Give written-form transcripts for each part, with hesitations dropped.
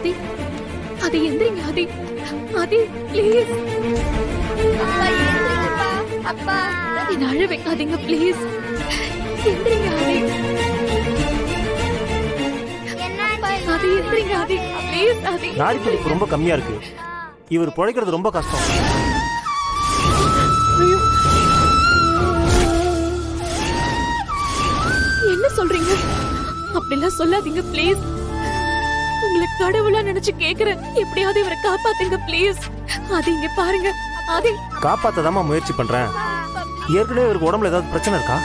ஆதி ஆதி எந்திரிங்க ஆதி ஆதி ப்ளீஸ் அப்பா எந்திரிங்கப்பா. அப்பா என்ன அழ வைக்காதீங்க ப்ளீஸ் எந்திரிங்க ஆதி ஆதி எந்திரிங்க ஆதி ப்ளீஸ் ஆதி. நாடி துடிப்பு ரொம்ப கம்மியா இருக்கு. இவர் பிழைக்கிறது ரொம்ப கஷ்டம். ஐயோ என்ன சொல்றீங்க? அப்படிலாம் சொல்லாதீங்க ப்ளீஸ். உங்களை கடவுளா நினைச்சு கேக்குறேன். எப்படியாவது இவரை காப்பாத்துங்க ப்ளீஸ். ஆதி இங்க பாருங்க ஆதி. காப்பாத்ததாமா முயற்சி பண்றேன். ஏற்கனவே இவருக்கு உடம்புல ஏதாவது பிரச்சனை இருக்கா?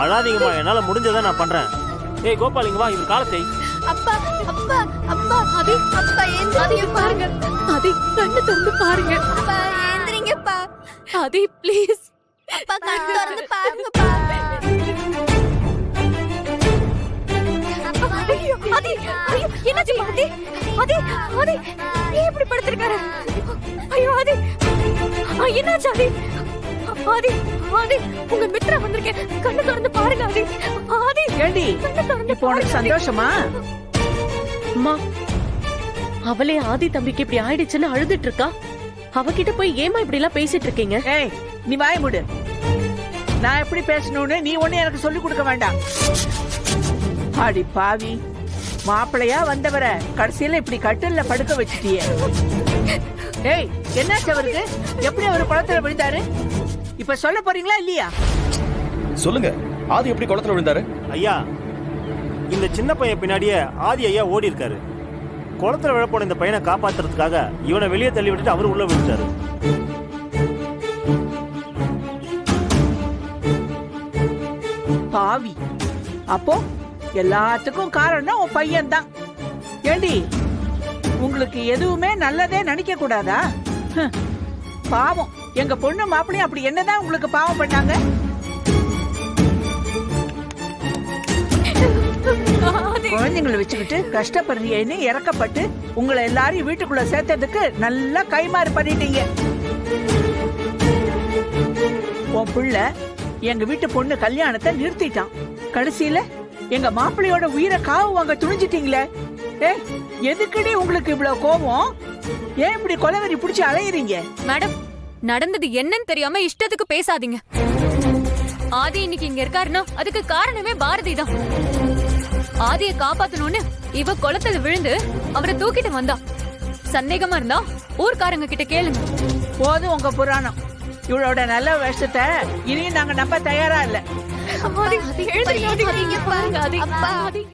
அழாதீங்கம்மா, என்னால முடிஞ்சதை நான் பண்றேன். ஏய் கோபாலிங்க வா, இவர் காலத்தை. அப்பா அப்பா அப்பா ஆதி அப்பா எந்திரிங்க பாருங்க ஆதி, கண்ணு திறந்து பாருங்க. அப்பா எந்திரிங்கப்பா. ஆதி ப்ளீஸ். அப்பா கண்ணு திறந்து பாருங்கப்பா. ஐயோ ஆதி ஐயோ என்னாச்சு ஆதி? ஆதி ஆதி ஏன் இப்படி படுத்திருக்காரு? ஐயோ ஆதி என்னாச்சு ஆதி? ஆதி ஆதி உங்க மித்ரா வந்திருக்கேன். கண்ணு திறந்து பாருங்க ஆதி. ஆதி ஏண்டி இப்போ உனக்கு சந்தோஷமா? அம்மா, அவளே ஆதி தம்பிக்கு இப்படி ஆயிடுச்சுன்னு அழுதுட்டு இருக்கா. அவகிட்ட போய் ஏமா இப்படி எல்லாம் பேசிட்டு இருக்கீங்க? ஏய் நீ வாய மூடு. நான் எப்படி பேசணும்னு நீ ஒண்ணு எனக்கு சொல்லி கொடுக்க வேண்டாம். ஆடி பாவி, மாப்பிளையா வந்தவர கடைசியில இப்படி கட்டில்ல படுக்க வச்சிட்டியே. ஏய் என்னாச்சு அவருக்கு? எப்படி அவர் குளத்துல விழுந்தாரு? இப்ப சொல்ல போறீங்களா இல்லையா? சொல்லுங்க, ஆதி எப்படி குளத்துல விழுந்தாரு? ஐயா, இந்த சின்ன பையன் பின்னாடியே ஆதி ஐயா ஓடி இருக்காரு. குளத்துல விழப்போன இந்த பையனை காப்பாத்துறதுக்காக இவனை வெளியே தள்ளி விட்டுட்டு அவரு உள்ள விழுந்தாரு. பாவி, அப்போ எல்லாத்துக்கும் காரணம் உன் பையன் தான். ஏண்டி உங்களுக்கு எதுவுமே நல்லதே நினைக்க கூடாதா? பாவம், எங்க பொண்ணு மாப்பிளையும் அப்படி என்னதான் உங்களுக்கு பாவம் பண்ணாங்க? குழந்தைங்களை வச்சுக்கிட்டு கஷ்டப்படுறீன்னு இறக்கப்பட்டு உங்களை எல்லாரையும் வீட்டுக்குள்ள சேர்த்ததுக்கு நல்லா கைமாறு பண்ணிட்டீங்க. உன் பிள்ளை எங்க வீட்டு பொண்ணு கல்யாணத்தை நிறுத்திட்டான். கடைசியில எங்க மாப்பிள்ளையோட உயிரை காவு வாங்க துணிஞ்சிட்டீங்களே. எதுக்குடி உங்களுக்கு இவ்வளவு கோபம்? ஏன் இப்படி கொலவெறி பிடிச்சி அலையுறீங்க? மேடம், நடந்தது என்னன்னு தெரியாம இஷ்டத்துக்கு பேசாதீங்க. ஆதி இன்னைக்கு இங்க இருக்காருன்னா அதுக்கு காரணமே பாரதி தான். ஆதியை காப்பாத்தணும்னு இவ குளத்துல விழுந்து அவரை தூக்கிட்டு வந்தா. சந்தேகமா இருந்தா ஊர்க்காரங்க கிட்ட கேளுங்க. போதும் உங்க புராணம். இவளோட நல்ல விஷத்தை இனியும் நாங்க நம்ப தயாரா இல்ல. ஆதி எழுந்திருங்க ஆதி. பாருங்க ஆதி.